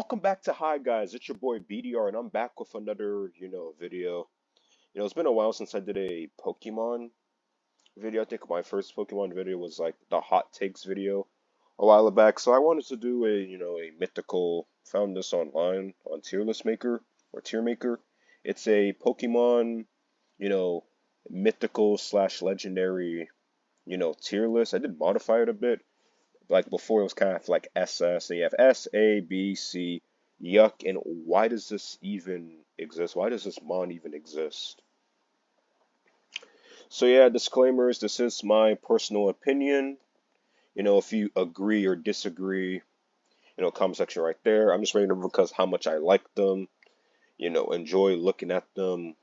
Welcome back to Hi Guys, it's your boy BDR and I'm back with another, video. It's been a while since I did a Pokemon video. I think my first Pokemon video was like the hot takes video a while back. So I wanted to do a mythical, found this online on Tier List Maker or Tier Maker. It's a Pokemon, you know, mythical slash legendary, tier list. I did modify it a bit. Like before, it was kind of like SS, and you have S, A, B, C, Yuck, and why does this even exist? Why does this mon even exist? So yeah, disclaimers, this is my personal opinion. If you agree or disagree, comment section right there. I'm just rating them because how much I like them, enjoy looking at them,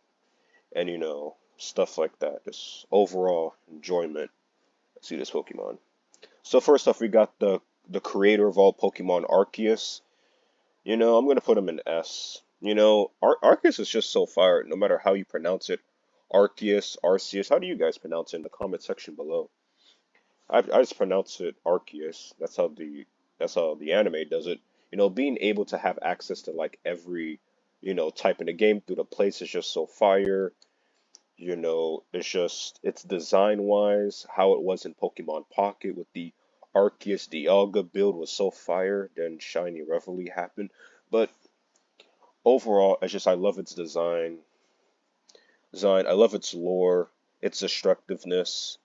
and stuff like that. Just overall enjoyment. See this Pokemon. So first off, we got the creator of all Pokemon, Arceus. I'm gonna put him in S. Arceus is just so fire, no matter how you pronounce it. Arceus, Arceus. How do you guys pronounce it in the comment section below? I just pronounce it Arceus. That's how the anime does it. Being able to have access to like every type in the game through the place is just so fire. It's design wise, how it was in Pokemon Pocket with the Arceus Dialga build was so fire, then Shiny Reveille happened. But overall, I love its design. I love its lore, its destructiveness.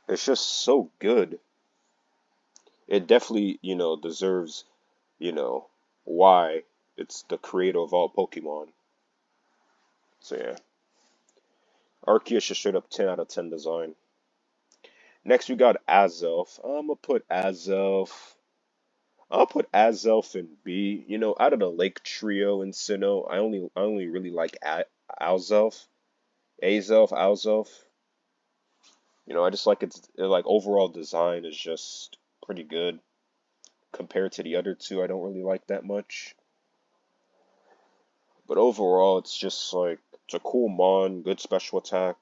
It's just so good. It definitely, deserves, you know, why it's the creator of all Pokemon. So yeah. Arceus is straight up 10 out of 10 design. Next we got Azelf. I'll put Azelf in B. Out of the Lake Trio and Sinnoh, I only really like Azelf. Alzelf. I just like its like overall design is just pretty good compared to the other two. I don't really like that much. But overall, it's just like it's a cool mon, good special attack.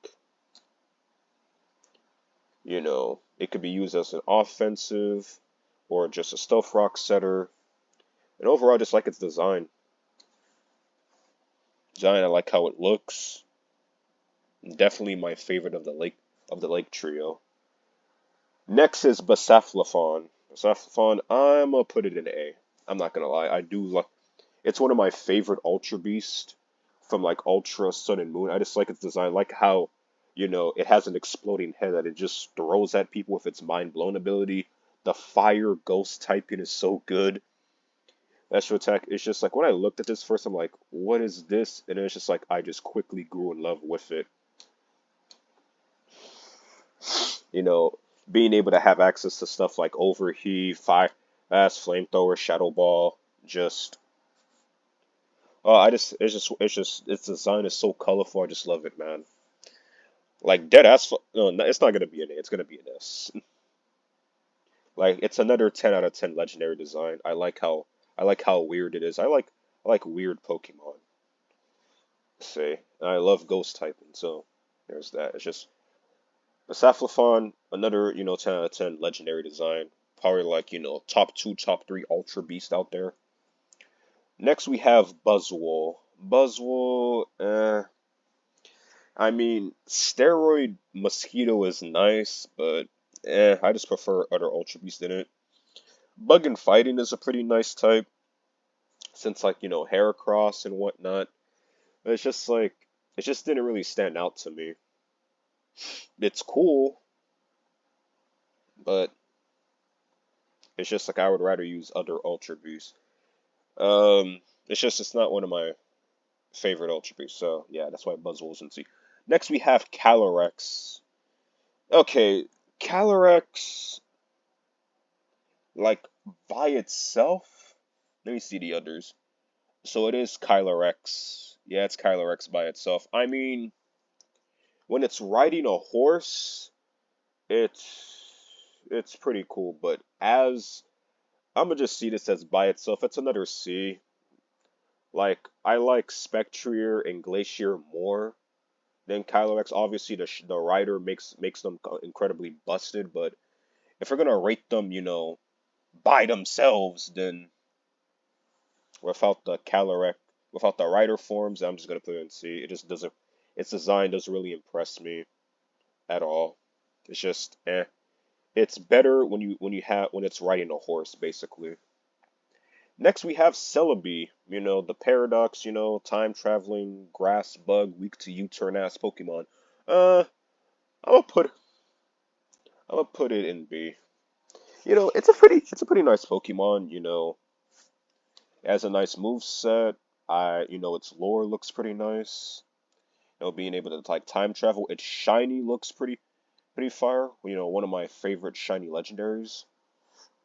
It could be used as an offensive or just a stealth rock setter. And overall, I just like its design. I like how it looks. Definitely my favorite of the Lake Trio. Next is Basaphlophon. I'm gonna put it in A. I'm not gonna lie, I do like. It's one of my favorite Ultra Beast from like Ultra Sun and Moon. I just like its design, I like how it has an exploding head that it just throws at people with its mind blown ability. The fire ghost typing is so good. Extra attack. It's just like when I looked at this first, I'm like, what is this? And it's just like I just quickly grew in love with it. you know, Being able to have access to stuff like Overheat, Fire, Fast Flamethrower, Shadow Ball, just its design is so colorful. I just love it, man. Like dead ass. No, it's not gonna be an A. It's gonna be an S. Like it's another 10 out of 10 legendary design. I like how weird it is. I like weird Pokemon. Say, and I love ghost typing. So there's that. It's just a Safflophon, another, 10 out of 10 legendary design. Probably like, top two, top three Ultra Beast out there. Next we have Buzzwole. I mean, Steroid Mosquito is nice, but I just prefer other Ultra Beasts in it. Bug and Fighting is a pretty nice type, since like, Heracross and whatnot. But it's just like, it just didn't really stand out to me. It's cool, but it's just like I would rather use other Ultra Beasts. It's not one of my favorite Ultra Beasts, so yeah, that's why Buzzwole's in C. Next we have Calyrex. Okay, Calyrex, like by itself. Let me see the others. So it is Calyrex. Yeah, it's Calyrex by itself. I mean, when it's riding a horse, it's pretty cool. But as I'm gonna just see this as by itself, it's another C. Like I like Spectrier and Glacier more than Calyrex. Obviously, the rider makes them incredibly busted. But if we're gonna rate them, by themselves, then without the Calyrex, without the Rider forms. I'm just gonna put it in C. It just doesn't. Its design doesn't really impress me at all. It's just eh. It's better when it's riding a horse, basically. Next we have Celebi, the paradox, time traveling grass bug, weak to U-turn ass Pokemon. Uh, I'm gonna put I'm gonna put it in B. It's a pretty nice Pokemon. It has a nice move set. Its lore looks pretty nice. Being able to like time travel. Its shiny looks pretty fire. One of my favorite shiny legendaries.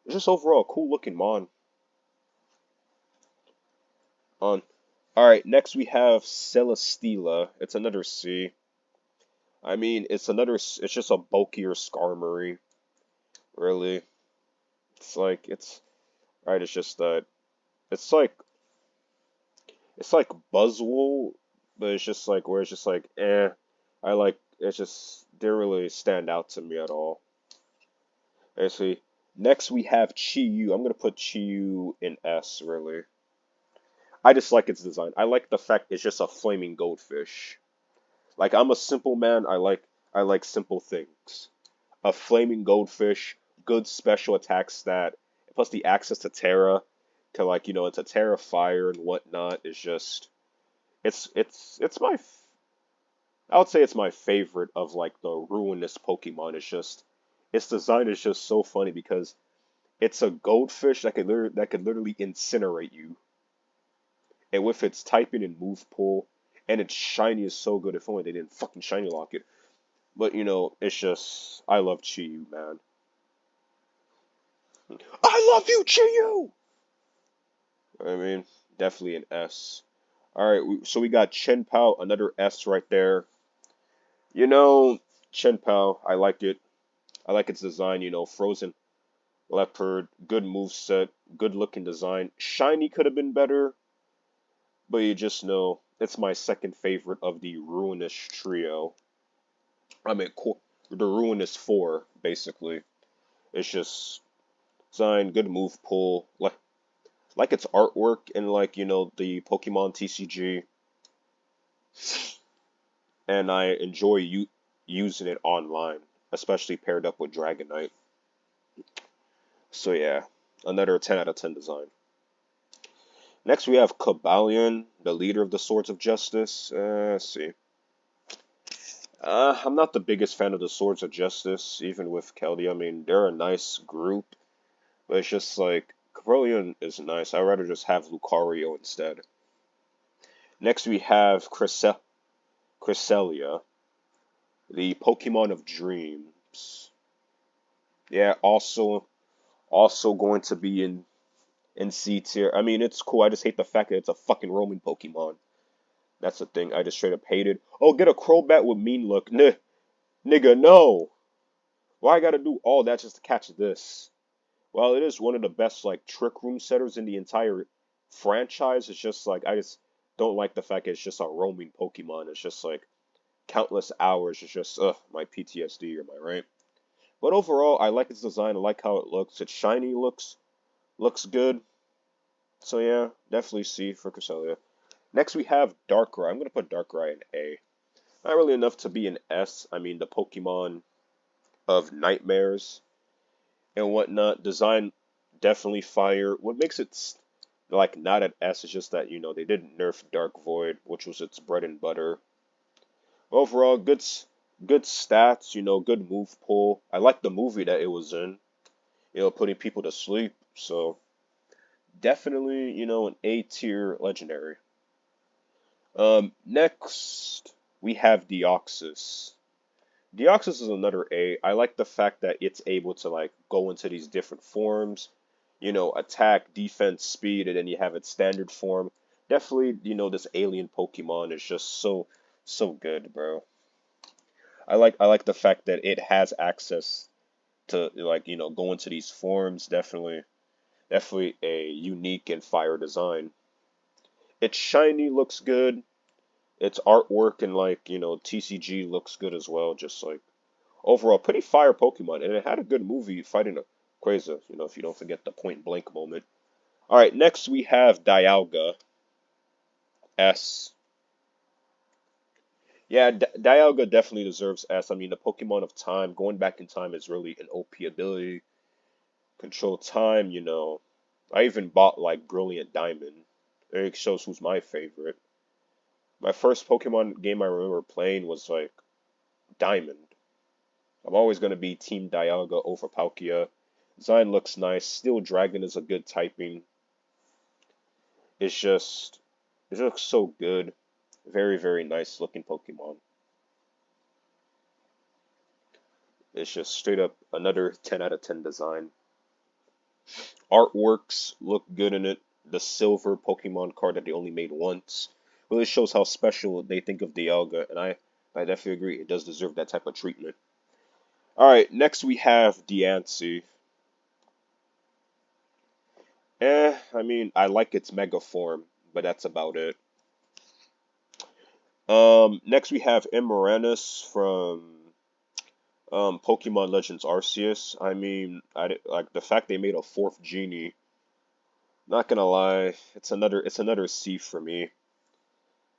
It's just overall a cool looking mon. On. All right, next we have Celesteela. It's another C. I mean, it's just a bulkier Skarmory, really. It's right. It's like it's like Buzzwole, but it's just like where it's just like eh. It's just didn't really stand out to me at all. Actually, next we have Chi-Yu. I'm gonna put Chi-Yu in S. Really, I just like its design. I like the fact it's just a flaming goldfish. Like I'm a simple man. I like simple things. A flaming goldfish, good special attack stat, plus the access to Terra, it's a Terra fire and whatnot. Is just it's I would say it's my favorite of like the ruinous Pokemon. It's just its design is just so funny because it's a goldfish that could literally incinerate you, and with its typing and move pool, and its shiny is so good. If only they didn't fucking shiny lock it. But it's just I love Chi-Yu, man. I love you, Chi-Yu. I mean, definitely an S. All right, so we got Chen Pao, another S right there. You know, Chen Pao, I like it. I like its design. Frozen leopard, good move set, good looking design. Shiny could have been better, but you just know it's my second favorite of the Ruinous trio. I mean, the Ruinous four, basically. It's just design, good move pull, like its artwork in the Pokemon TCG, and I enjoy using it online, especially paired up with Dragonite. So yeah, another 10 out of 10 design. Next we have Cobalion, the leader of the Swords of Justice. Let's see. I'm not the biggest fan of the Swords of Justice, even with Keldeo. I mean, they're a nice group, but it's just like Cobalion is nice. I'd rather just have Lucario instead. Next we have Cresselia, the Pokemon of Dreams. Yeah, also going to be in C tier. I mean, it's cool. I just hate the fact that it's a fucking roaming Pokemon. That's the thing. I just straight up hated. Oh, get a Crobat with mean look. Nigga, no. Why I gotta do all that just to catch this? Well, it is one of the best like trick room setters in the entire franchise. It's just like I just don't like the fact that it's just a roaming Pokemon. It's just like countless hours. It's just my PTSD. Am I right? But overall, I like its design. I like how it looks. Its shiny looks good. So yeah, definitely C for Cresselia. Next we have Darkrai. I'm gonna put Darkrai in A. Not really enough to be an S. I mean the Pokemon of nightmares and whatnot. Design definitely fire. What makes it like not an S is just that they didn't nerf Dark Void, which was its bread and butter. Overall, good stats. Good move pull. I like the movie that it was in. Putting people to sleep. So definitely, an A tier legendary. Next we have Deoxys. Deoxys is another A. I like the fact that it's able to like go into these different forms, attack, defense, speed, and then you have its standard form. Definitely, this alien Pokemon is just so good, bro. I like the fact that it has access to like, go into these forms. Definitely a unique and fire design. Its shiny looks good. Its artwork and like, TCG looks good as well. Just like overall, pretty fire Pokemon, and it had a good movie fighting a Quasar. If you don't forget the point blank moment. All right, next we have Dialga S. Yeah, Dialga definitely deserves S. I mean, the Pokemon of time, going back in time is really an OP ability. Control time, I even bought like Brilliant Diamond. It shows who's my favorite. My first Pokemon game I remember playing was like Diamond. I'm always going to be Team Dialga over Palkia. Design looks nice. Steel Dragon is a good typing. It's just, it looks so good. Very, very nice looking Pokemon. It's just straight up another 10 out of 10 design. Artworks look good in it. The silver Pokemon card that they only made once really shows how special they think of Dialga, and I definitely agree. It does deserve that type of treatment. All right, next we have Diancie. I mean, I like its Mega form, but that's about it. Next we have Immortanus from Pokemon Legends Arceus. I mean, like the fact they made a fourth genie. Not gonna lie, it's another C for me.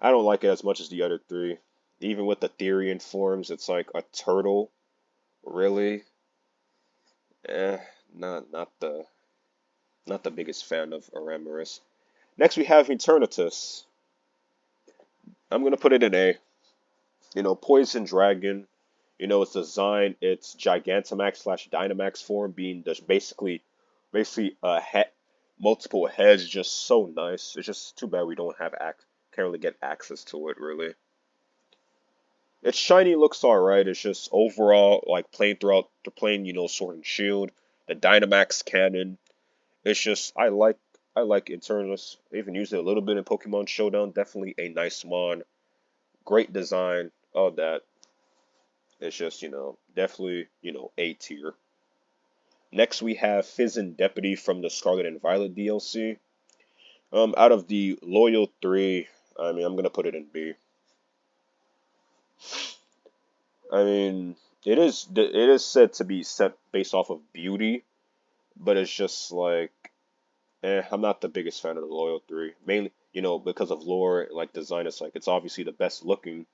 I don't like it as much as the other three. Even with the Therian forms, it's like a turtle. Really? Eh, not the biggest fan of Aramarus. Next we have Eternatus. I'm gonna put it in A. Poison Dragon. Its design, its Gigantamax slash Dynamax form being just basically a head, multiple heads, just so nice. It's just too bad we don't have can't really get access to it really. Its shiny looks alright. It's just overall like playing throughout the playing, Sword and Shield, the Dynamax cannon. It's just I like Eternus. I even used it a little bit in Pokemon Showdown. Definitely a nice mon. Great design. All that. It's just, definitely, A tier. Next we have Fizzin Deputy from the Scarlet and Violet DLC. Out of the loyal three, I mean, I'm gonna put it in B. I mean, it is said to be set based off of beauty, but it's just like, I'm not the biggest fan of the loyal three. Mainly, because of lore, like design. It's like it's obviously the best looking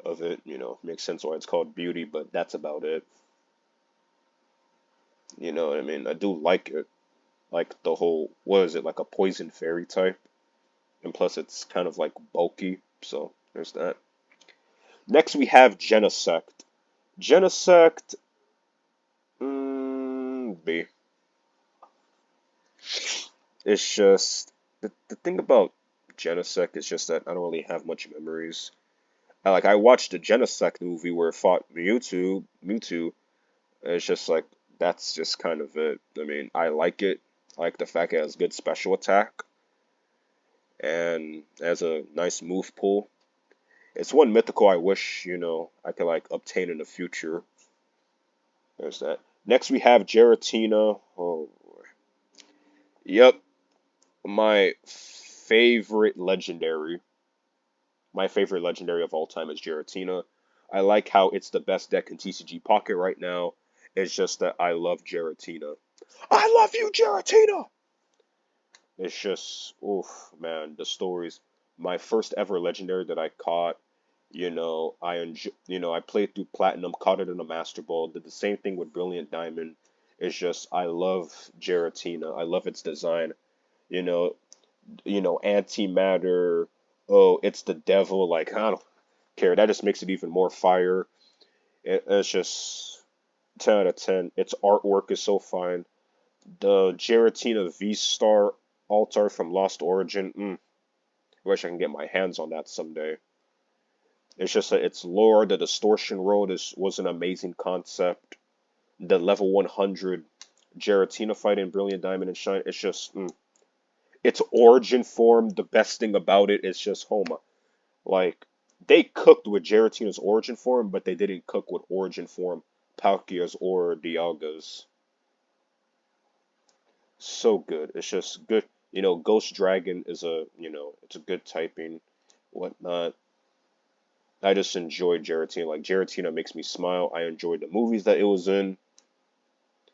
of it. Makes sense why it's called beauty, but that's about it. You know what I mean? I do like it. Like the whole, what is it, like a poison fairy type? And plus it's kind of like bulky, so there's that. Next we have Genesect. Genesect, B. It's just, the thing about Genesect is just that I don't really have much memories. I watched the Genesect movie where it fought Mewtwo, and it's just like, that's just kind of it. I mean, I like it. I like the fact it has good special attack and has a nice move pool. It's one mythical I wish, I could like obtain in the future. There's that. Next we have Giratina. Oh, yep, my favorite legendary. My favorite legendary of all time is Giratina. I like how it's the best deck in TCG Pocket right now. It's just that I love Giratina. I love you, Giratina! It's just, oof, man, the stories. My first ever legendary that I caught, I played through Platinum, caught it in a Master Ball, did the same thing with Brilliant Diamond. It's just, I love Giratina. I love its design. You know, Antimatter. Oh, it's the devil. Like, I don't care. That just makes it even more fire. It's just 10 out of 10. Its artwork is so fine. The Giratina V-Star altar from Lost Origin. Wish I can get my hands on that someday. It's just that its lore, the Distortion Road was an amazing concept. The level 100 Giratina fight in Brilliant Diamond and Shine. It's just its origin form. The best thing about it is just Homa. Like they cooked with Giratina's origin form, but they didn't cook with origin form Palkia's or Dialga's. So good. It's just good. Ghost Dragon is it's a good typing, whatnot. I just enjoyed Giratina. Like Giratina makes me smile. I enjoyed the movies that it was in.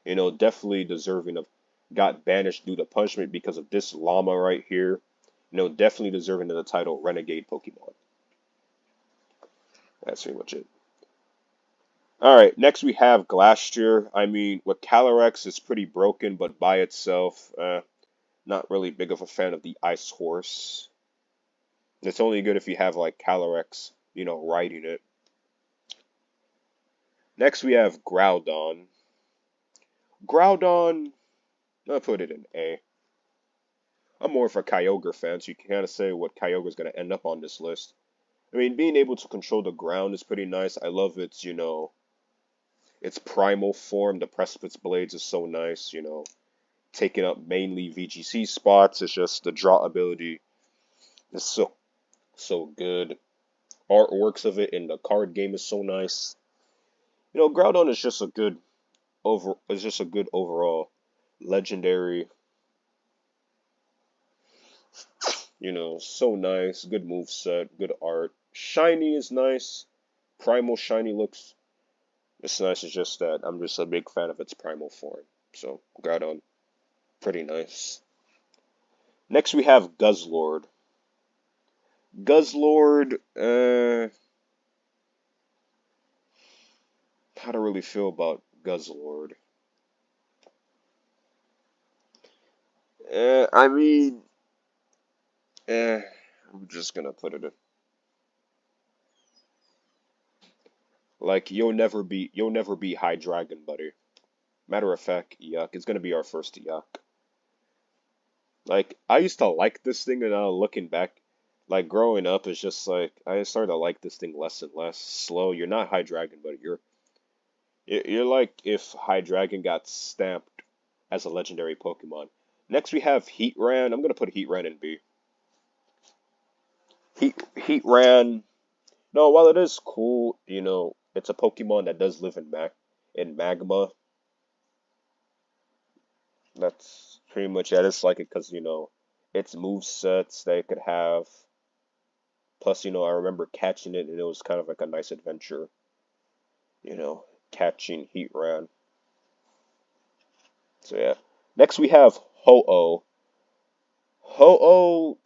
Definitely deserving of. got banished due to punishment because of this llama right here. Definitely deserving of the title Renegade Pokemon. That's pretty much it. Alright, next we have Glastrier. I mean, with Calyrex, it's pretty broken, but by itself, not really big of a fan of the Ice Horse. It's only good if you have, like, Calyrex, riding it. Next we have Groudon. Groudon, I'll put it in A. I'm more of a Kyogre fan, so you can kind of say what Kyogre is going to end up on this list. I mean, being able to control the ground is pretty nice. I love its primal form. The Precipice Blades is so nice, taking up mainly VGC spots. It's just the draw ability is so good. Artworks of it in the card game is so nice. Groudon is just a good overall legendary. So nice. Good move set, good art. Shiny is nice. Primal shiny looks. It's nice. It's just that I'm just a big fan of its primal form. So Groudon, pretty nice. Next we have Guzzlord. Guzzlord, how to really feel about Guzzlord? I mean, I'm just gonna put it in. Like you'll never be High Dragon, buddy. Matter of fact, yuck. It's gonna be our first yuck. Like I used to like this thing, and now looking back, like growing up, it's just like I started to like this thing less and less. Slow. You're not High Dragon, but you're like if High Dragon got stamped as a legendary Pokemon. Next we have Heatran. I'm gonna put Heatran in B. Heatran. No, while it is cool, it's a Pokemon that does live in magma. That's pretty much it. I just like it because its move sets that it could have. Plus, I remember catching it and it was kind of like a nice adventure. Catching Heatran. So yeah. Next we have Ho-Oh. Ho-Oh.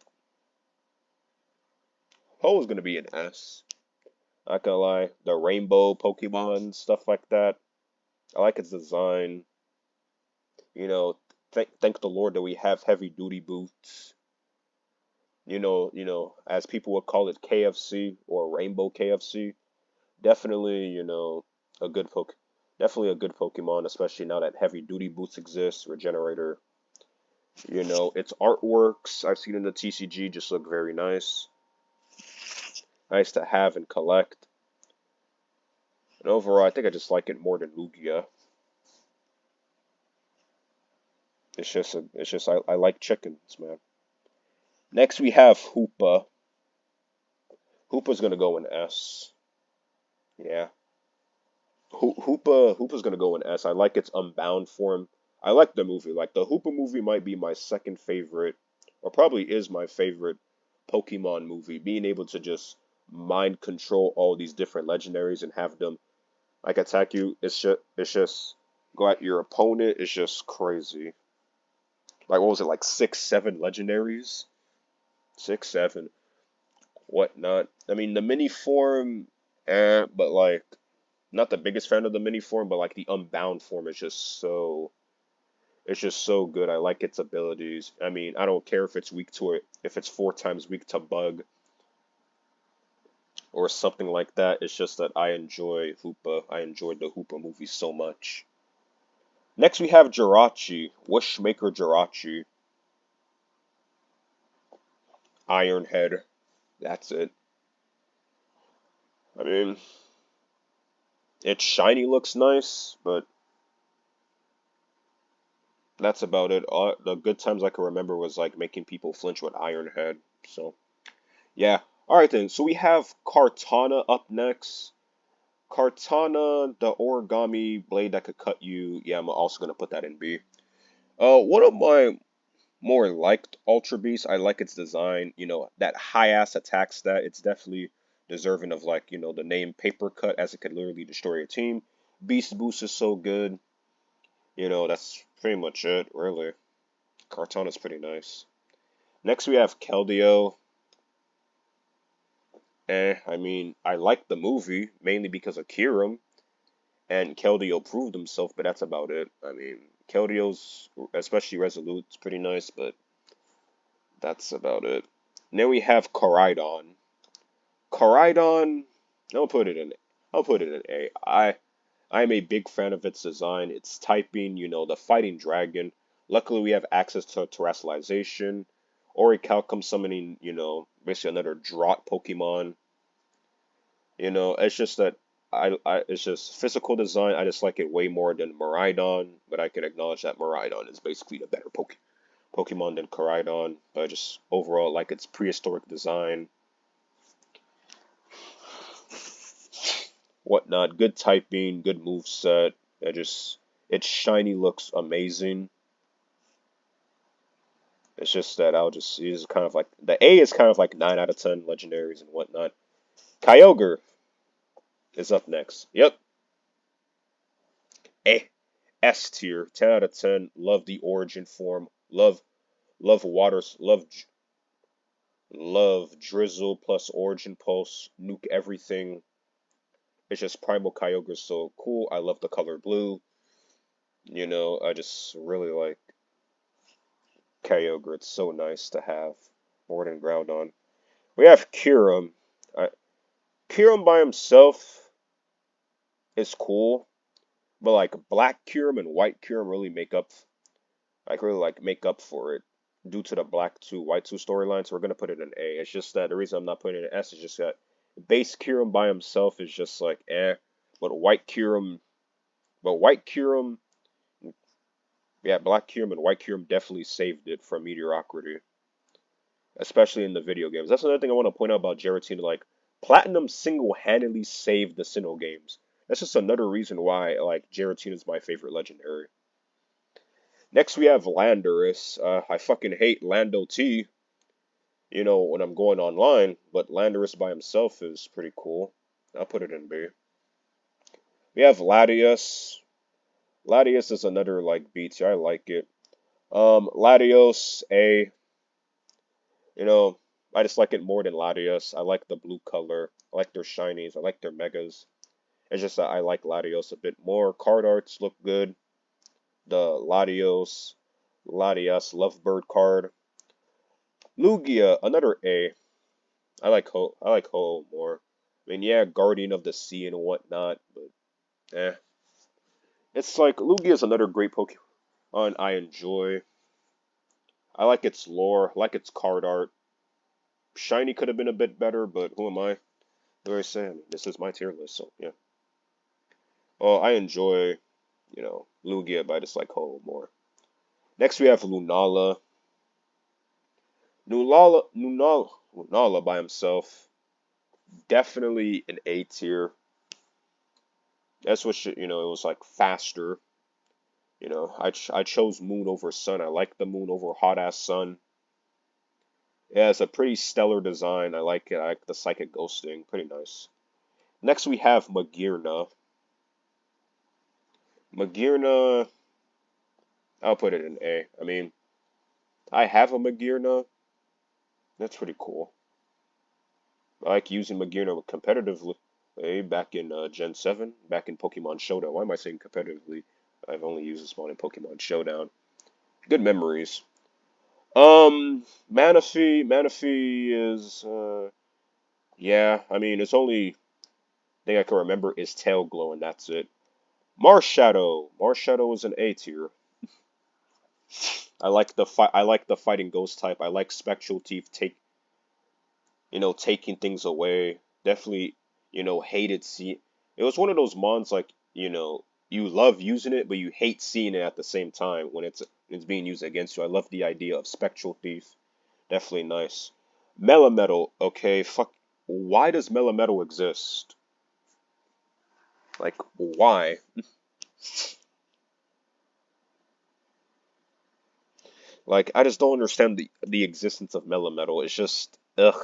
Ho is gonna be an S. Not gonna lie. The rainbow Pokemon, stuff like that. I like its design. You know, thank the Lord that we have heavy duty boots. As people would call it KFC or Rainbow KFC. Definitely, a good poke. Definitely a good Pokemon, especially now that heavy duty boots exist. Regenerator. Its artworks I've seen in the TCG just look very nice. Nice to have and collect. And overall, I think I just like it more than Lugia. I like chickens, man. Next we have Hoopa. Hoopa's gonna go in S. Yeah. Hoopa's gonna go in S. I like its Unbound form. I like the movie. Like the Hoopa movie might be my second favorite, or probably is my favorite Pokemon movie. Being able to just mind control all these different legendaries and have them like attack you, it's just go at your opponent. It's just crazy. Like what was it? Like 6, 7 legendaries, 6, 7, whatnot. I mean the mini form, but like not the biggest fan of the mini form, but like the Unbound form is it's just so good. I like its abilities. I mean, I don't care if it's weak to it, if it's 4 times weak to bug or something like that. It's just that I enjoy Hoopa. I enjoyed the Hoopa movie so much. Next we have Jirachi, Wishmaker Jirachi, Iron Head. That's it. I mean, its shiny looks nice, but that's about it. The good times I can remember was like making people flinch with Iron Head. So yeah. Alright then, so we have Kartana up next. Kartana, the origami blade that could cut you. Yeah, I'm also gonna put that in B. One of my more liked Ultra Beasts, I like its design. That high ass attack stat, it's definitely deserving of like, the name Paper Cut as it could literally destroy a team. Beast Boost is so good. That's pretty much it, really. Carton is pretty nice. Next we have Keldeo. I mean, I like the movie mainly because of Kirim, and Keldeo proved himself, but that's about it. I mean, Keldeo's, especially Resolute, is pretty nice, but that's about it. And then we have Koraidon. Koraidon, I'll put it in. I'll put it in A. I'm a big fan of its design, its typing, the fighting dragon. Luckily, we have access to terrestrialization. Orichalcum summoning, basically another drought Pokemon. It's just that it's just physical design. I just like it way more than Miraidon, but I can acknowledge that Miraidon is basically the better Pokemon than Koraidon. But I just overall like its prehistoric design, whatnot. Good typing, good move set. Its shiny looks amazing. It's just that I'll just use kind of like the A is kind of like 9 out of 10 legendaries and whatnot. Kyogre is up next. Yep, A. S tier, 10 out of 10. Love the origin form. Love waters. Love drizzle plus origin pulse. Nuke everything. It's just Primal Kyogre is so cool. I love the color blue. I just really like Kyogre. It's so nice to have more than Groudon. We have Kyurem. Kyurem by himself is cool, but like Black Kyurem and White Kyurem really make up for it due to the Black 2, White 2 storyline. So we're gonna put it in A. It's just that the reason I'm not putting it in S is just that base Kyurem by himself is just like eh, but White Kyurem, yeah, Black Kyurem and White Kyurem definitely saved it from mediocrity, especially in the video games. That's another thing I want to point out about Giratina. Like, Platinum single-handedly saved the Sinnoh games. That's just another reason why, like, Giratina is my favorite legendary. Next, we have Landorus. I fucking hate Lando T, when I'm going online, but Landorus by himself is pretty cool. I'll put it in B. We have Latios. Latios is another, like, B tier. I like it. Latios, A. You know, I just like it more than Latios. I like the blue color. I like their shinies. I like their megas. It's just that I like Latios a bit more. Card arts look good. The Latias Lovebird card. Lugia, another A. I like Ho more. I mean, yeah, Guardian of the Sea and whatnot, but eh. It's like Lugia is another great Pokemon I enjoy. I like its lore. I like its card art. Shiny could have been a bit better, but who am I? What do I say? I mean, this is my tier list, so yeah. Oh, I enjoy, Lugia, but I just like Ho more. Next we have Lunala. Lunala by himself, definitely an A tier. That's what it was like faster. I chose Moon over Sun. I like the Moon over Hot Ass Sun. Yeah, it's a pretty stellar design. I like it. I like the Psychic Ghosting. Pretty nice. Next we have Magearna. Magearna, I'll put it in A. I mean, I have a Magearna. That's pretty cool. I like using Magearna competitively back in Gen 7, back in Pokemon Showdown. Why am I saying competitively? I've only used this one in Pokemon Showdown. Good memories. Manaphy is, yeah, I mean, it's only thing I can remember is Tail Glow, and that's it. Marshadow is an A tier. I like the fighting ghost type. I like Spectral Teeth taking things away. Definitely, hated see. It was one of those mons like, you love using it, but you hate seeing it at the same time when it's being used against you. I love the idea of Spectral Thief. Definitely nice. Melametal, okay, fuck. Why does Melametal exist? Like, why? Like, I just don't understand the existence of Melametal. It's just, ugh.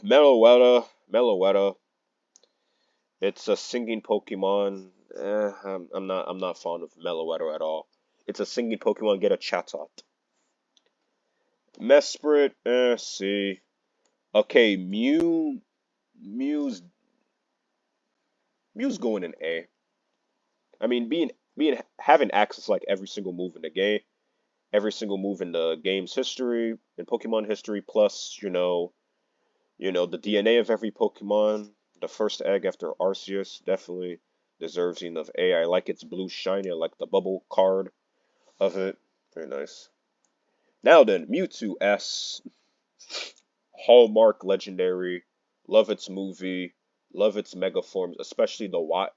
Meloetta. It's a singing Pokemon. I'm not fond of Meloetta at all. It's a singing Pokemon. Get a Chatot. Mesprit. See. Okay, Mew's Mew's going in A. I mean, being having access to, like, every single move in the game, every single move in the game's history, in Pokemon history, plus the DNA of every Pokemon. The first egg after Arceus definitely deserves enough A. I like its blue shiny. I like the bubble card of it. Very nice. Now then, Mewtwo S. Hallmark legendary. Love its movie. Love its mega forms, especially the Y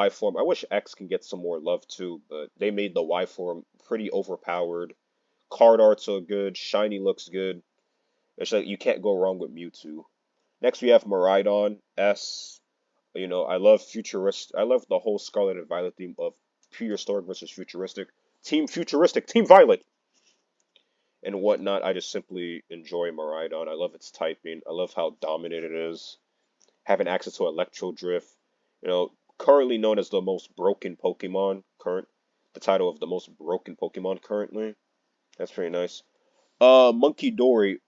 form. I wish X can get some more love too, but they made the Y form pretty overpowered. Card arts are good. Shiny looks good. It's like you can't go wrong with Mewtwo. Next we have Miraidon S. I love futuristic. I love the whole Scarlet and Violet theme of prehistoric versus futuristic. Team futuristic, Team Violet, and whatnot. I just simply enjoy Miraidon. I love its typing. I love how dominant it is. Having access to Electro Drift. Currently known as the most broken Pokemon. The title of the most broken Pokemon currently. That's pretty nice. Monkey Dory.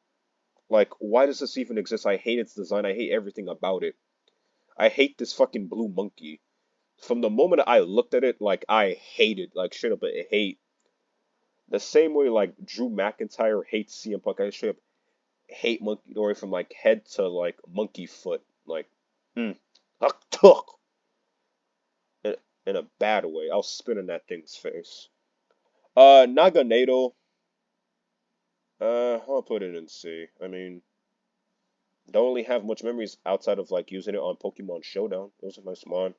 Like, why does this even exist? I hate its design. I hate everything about it. I hate this fucking blue monkey. From the moment I looked at it, like, I hated, like, straight up hate. The same way, like, Drew McIntyre hates CM Punk. I straight up hate Monkey Dory from, like, head to, like, monkey foot. Like, mm. in, in a bad way. I'll spit in that thing's face. Naganado. I'll put it in C. I mean, don't really have much memories outside of, like, using it on Pokemon Showdown. It was a nice mod.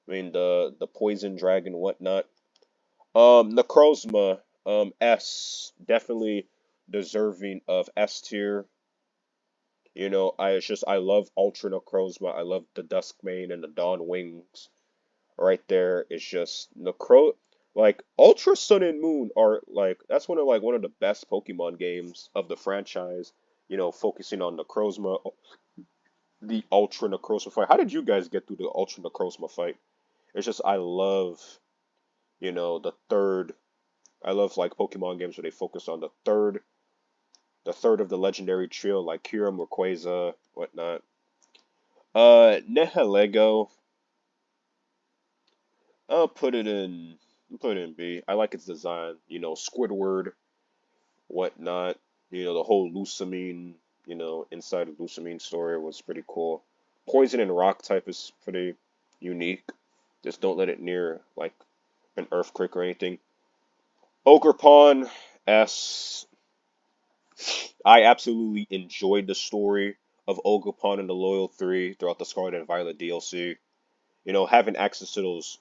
I mean, the poison dragon, whatnot. Necrozma, S, definitely deserving of S tier. I love Ultra Necrozma. I love the Duskmane and the Dawn Wings. Right there is just like Ultra Sun and Moon are like that's one of the best Pokemon games of the franchise. Focusing on Necrozma, the Ultra Necrozma fight. How did you guys get through the Ultra Necrozma fight? It's just I love, the third. I love like Pokemon games where they focus on the third of the legendary trio, like Kyurem, Rayquaza, whatnot. Nihilego, I'll put it in B. I like its design, Squidward, whatnot. The whole Lusamine, inside of Lusamine story was pretty cool. Poison and Rock type is pretty unique. Just don't let it near like an earthquake or anything. Ogerpon S. I absolutely enjoyed the story of Ogerpon and the Loyal Three throughout the Scarlet and Violet DLC. Having access to those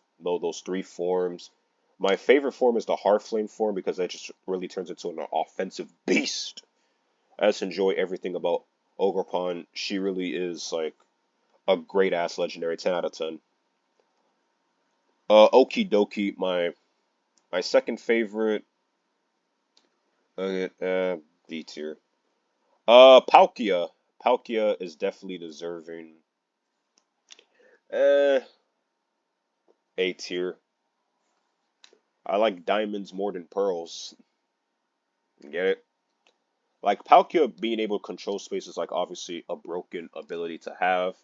three forms. My favorite form is the Heartflame form because that just really turns into an offensive beast. I just enjoy everything about Ogerpon. She really is like a great ass legendary. 10 out of 10. Okie dokie, my second favorite. B tier. Palkia. Palkia is definitely deserving. A tier. I like diamonds more than pearls. Get it? Like Palkia being able to control space is like obviously a broken ability to have.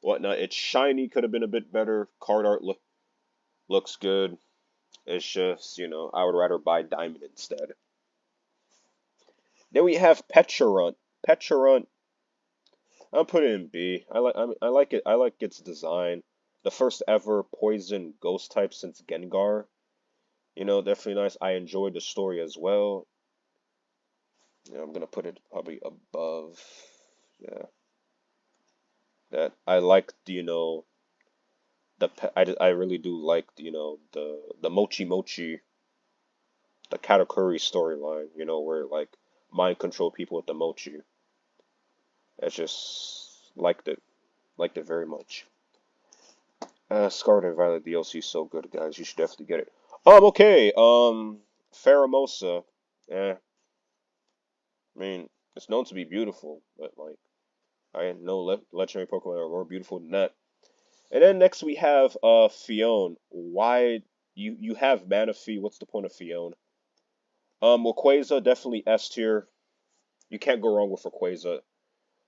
Whatnot. Its shiny could have been a bit better. Card art looks good. It's just, I would rather buy diamond instead. Then we have Pecharunt. Pecharunt, I'll put it in B. I like it. I like its design. The first ever poison ghost type since Gengar. Definitely nice. I enjoyed the story as well. I'm gonna put it probably above. Yeah. That I like. I really do like. The Mochi Mochi, the Katakuri storyline. Where like mind control people with the Mochi. I just liked it very much. Scarlet and Violet DLC is so good, guys. You should definitely get it. Okay. Pheromosa. I mean, it's known to be beautiful, but like, I know legendary Pokemon are more beautiful than that. And then next we have Fion. Why you have Manaphy? What's the point of Fion? Rayquaza definitely S tier. You can't go wrong with Rayquaza.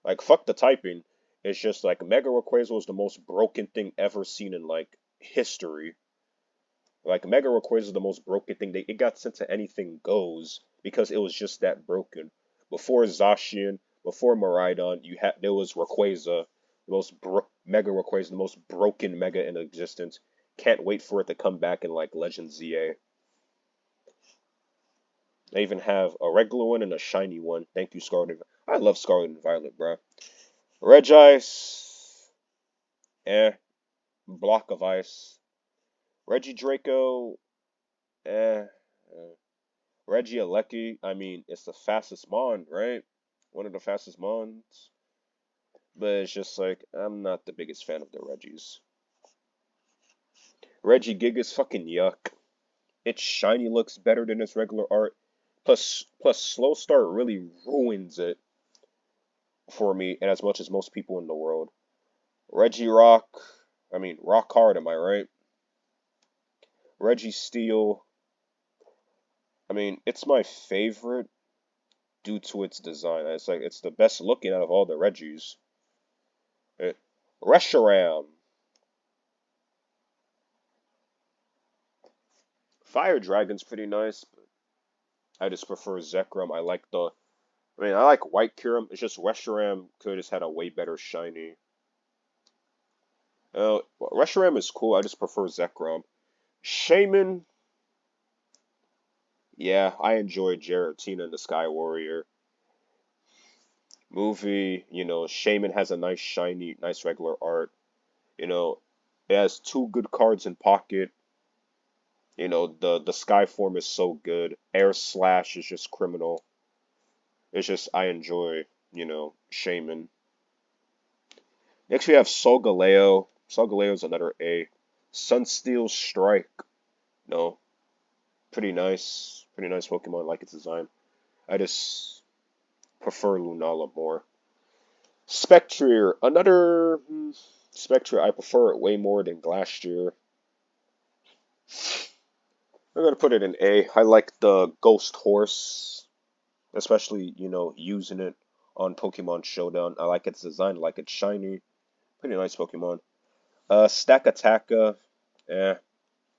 Like fuck the typing. It's just like Mega Rayquaza was the most broken thing ever seen in like history. Like Mega Rayquaza is the most broken thing. It got sent to anything goes because it was just that broken. Before Zacian, before Miraidon, there was Rayquaza, Mega Rayquaza, the most broken Mega in existence. Can't wait for it to come back in like Legend ZA. They even have a regular one and a shiny one. Thank you, Scarlet. I love Scarlet and Violet, bro. Regice, eh. Block of Ice. Regidraco, eh. Regieleki, I mean, it's the fastest Mon, right? One of the fastest Mons. But it's just like, I'm not the biggest fan of the Regis. Regigiga's fucking yuck. Its shiny looks better than its regular art. Plus, slow start really ruins it for me, and as much as most people in the world. Regirock, I mean, rock hard, am I right? Registeel, I mean, it's my favorite due to its design. It's like it's the best looking out of all the Regis. Reshiram. Fire Dragon's pretty nice, but I just prefer Zekrom. I like White Kyurem. It's just Reshiram could have had a way better shiny. Reshiram is cool. I just prefer Zekrom. Shaman. Yeah, I enjoyed Giratina and the Sky Warrior movie. Shaman has a nice shiny, nice regular art. You know, it has two good cards in pocket. The Sky form is so good. Air Slash is just criminal. It's just I enjoy, Shaman. Next we have Solgaleo. Solgaleo is another A. Sunsteel Strike. No. Pretty nice. Pretty nice Pokemon. I like its design. I just prefer Lunala more. Spectrier. Another Spectrier. I prefer it way more than Glastrier. I'm gonna put it in A. I like the Ghost Horse, especially using it on Pokemon Showdown. I like its design. I like its shiny. Pretty nice Pokemon. Stakataka. Eh,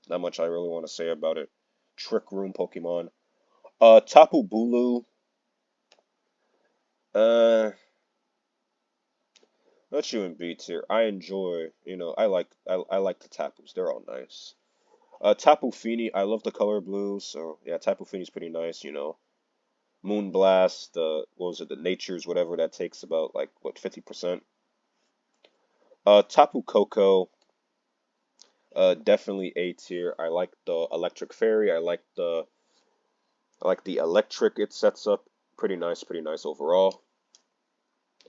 not much I really want to say about it. Trick Room Pokemon. Tapu Bulu. Uh, not you in B tier. I enjoy, I like the Tapus. They're all nice. Tapu Fini, I love the color blue, so yeah, Tapu Fini's pretty nice. Moonblast, what was it, the Natures, whatever that takes about like what 50%. Tapu Koko, definitely A tier. I like the Electric Fairy. I like the electric it sets up. Pretty nice overall.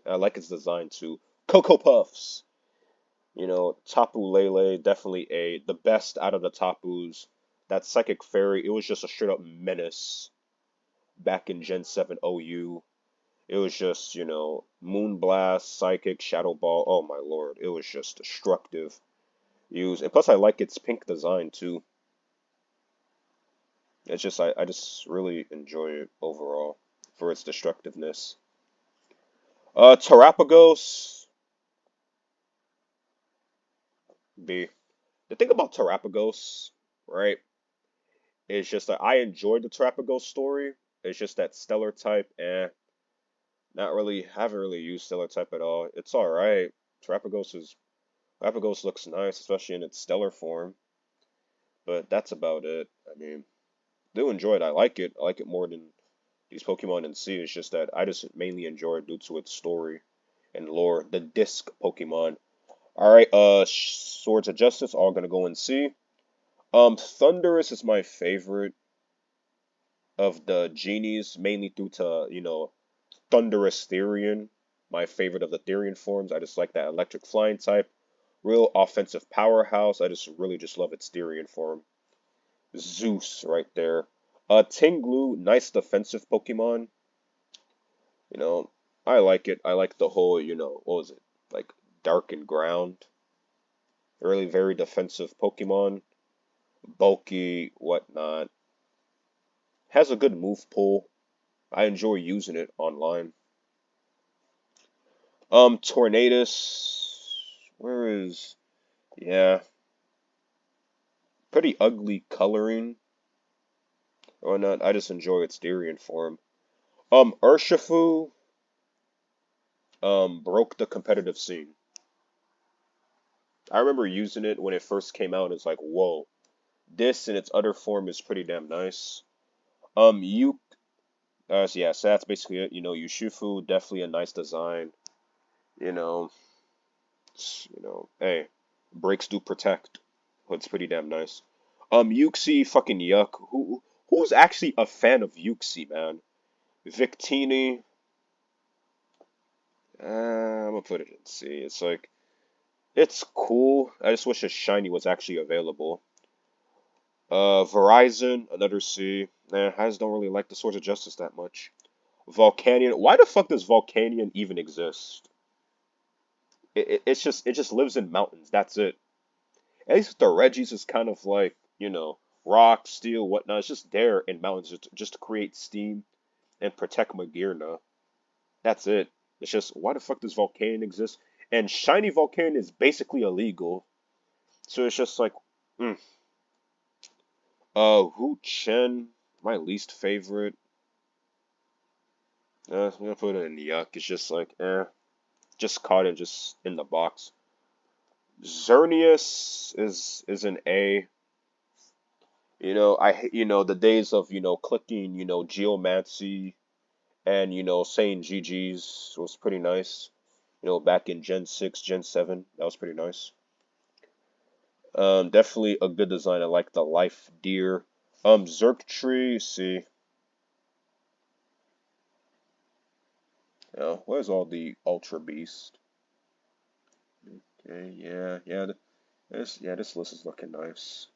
I like its design too. Cocoa Puffs. Tapu Lele, definitely the best out of the Tapus. That Psychic Fairy, it was just a straight up menace back in Gen 7 OU. It was just, Moonblast, Psychic, Shadow Ball. Oh my lord, it was just destructive. And plus I like its pink design too. It's just I just really enjoy it overall for its destructiveness. Terapagos B. The thing about Terapagos, right, is just that I enjoyed the Terapagos story. It's just that Stellar type, not really, haven't really used Stellar type at all. It's alright. Terapagos looks nice, especially in its Stellar form. But that's about it. I mean, do enjoy it. I like it. I like it more than these Pokemon in C. It's just that I just mainly enjoy it due to its story and lore. The disc Pokemon. Alright, Swords of Justice, all gonna go in C. Thundurus is my favorite of the genies, mainly due to, Thundurus Therian, my favorite of the Therian forms. I just like that electric flying type. Real offensive powerhouse. I just really just love its Therian form. Zeus right there. Tinglu, nice defensive Pokemon. You know, I like it. I like the whole, what was it? Like Dark and Ground. Really very defensive Pokemon. Bulky, whatnot. Has a good move pool. I enjoy using it online. Tornadus. Where is... Yeah, pretty ugly coloring or not. I just enjoy its Therian form. Urshifu, broke the competitive scene. I remember using it when it first came out. It's like, whoa, this in its other form is pretty damn nice. You, so yeah, so that's basically it. Urshifu, definitely a nice design. You know, hey, breaks do protect. It's pretty damn nice. Uxie, fucking yuck. Who's actually a fan of Uxie, man? Victini, I'm gonna put it in C. It's like, it's cool. I just wish a shiny was actually available. Verizon, another C. Nah, I just don't really like the Swords of Justice that much. Volcanion, why the fuck does Volcanion even exist? It just lives in mountains. That's it. At least with the Regis is kind of like, rock, steel, whatnot. It's just there in mountains just to create steam and protect Magearna. That's it. It's just, why the fuck does Volcanion exist? And shiny Volcanion is basically illegal. So it's just like, mm. Wu Chen, my least favorite. I'm gonna put it in yuck. It's just like, just caught it just in the box. Xerneas is an A. The days of, clicking, Geomancy and, saying GG's was pretty nice. Back in Gen 6, Gen 7, that was pretty nice. Definitely a good design. I like the Life Deer. Zergtree, see. Where's all the Ultra Beast? Okay, yeah. This list is looking nice.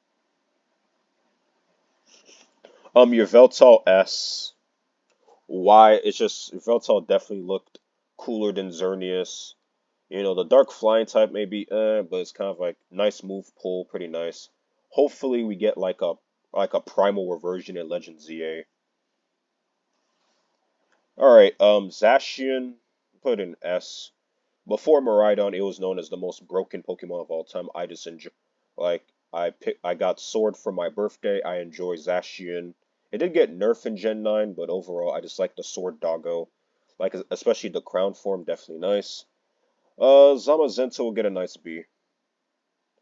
Your Veltal S. Why? It's just Veltal definitely looked cooler than Xerneas. The Dark Flying type maybe, but it's kind of like nice move pull, pretty nice. Hopefully we get like a primal reversion in Legend ZA. All right, Zacian, put in S. Before Miraidon, it was known as the most broken Pokemon of all time. I just enjoy, like, I got Sword for my birthday. I enjoy Zacian. It did get nerfed in Gen 9, but overall, I just like the Sword Doggo. Like, especially the Crown form, definitely nice. Zamazenta will get a nice B.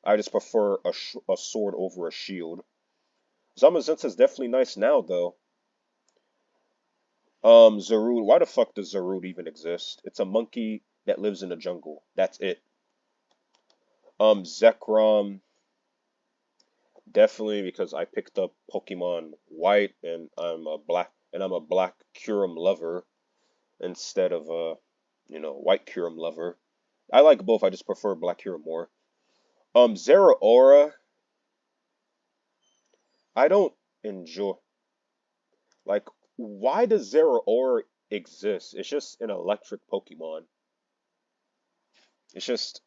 I just prefer a sword over a shield. Zamazenta is definitely nice now, though. Zarude. Why the fuck does Zarude even exist? It's a monkey that lives in the jungle. That's it. Zekrom. Definitely because I picked up Pokemon White and I'm a black Kyurem lover instead of white Kyurem lover. I like both. I just prefer black Kyurem more. Zeraora. I don't enjoy. Like, why does Zeraora exist? It's just an electric Pokemon. It's just,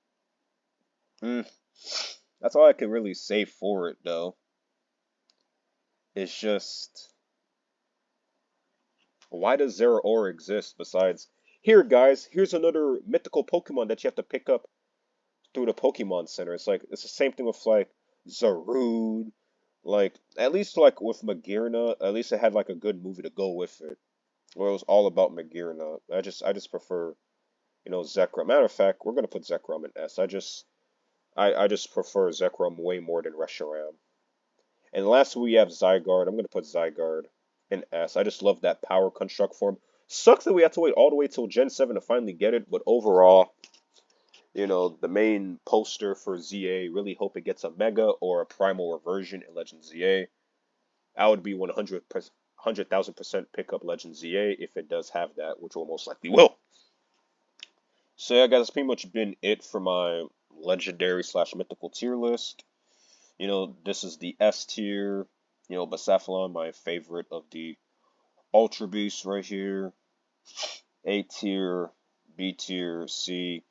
mm, that's all I can really say for it, though. It's just, why does Zeraora exist besides, here, guys, here's another mythical Pokemon that you have to pick up through the Pokemon Center. It's like, it's the same thing with, like, Zarude. Like, at least, like, with Magearna, at least it had, like, a good movie to go with it. Where it was all about Magearna. I just prefer, Zekrom. Matter of fact, we're gonna put Zekrom in S. I just prefer Zekrom way more than Reshiram. And lastly, we have Zygarde. I'm gonna put Zygarde in S. I just love that power construct form. Sucks that we have to wait all the way till Gen 7 to finally get it, but overall, the main poster for ZA, really hope it gets a Mega or a Primal Reversion in Legend ZA. I would be 100,000% pick up Legend ZA if it does have that, which will most likely will. So yeah, guys, that's pretty much been it for my legendary slash mythical tier list. This is the S tier. Basafalon, my favorite of the Ultra Beasts right here. A tier, B tier, C.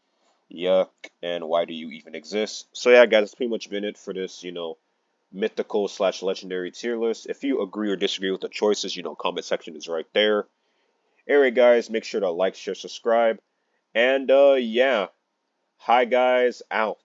Yuck, and why do you even exist? So yeah, guys, that's pretty much been it for this, mythical slash legendary tier list. If you agree or disagree with the choices, comment section is right there. Anyway, guys, make sure to like, share, subscribe, and yeah, hi guys, out.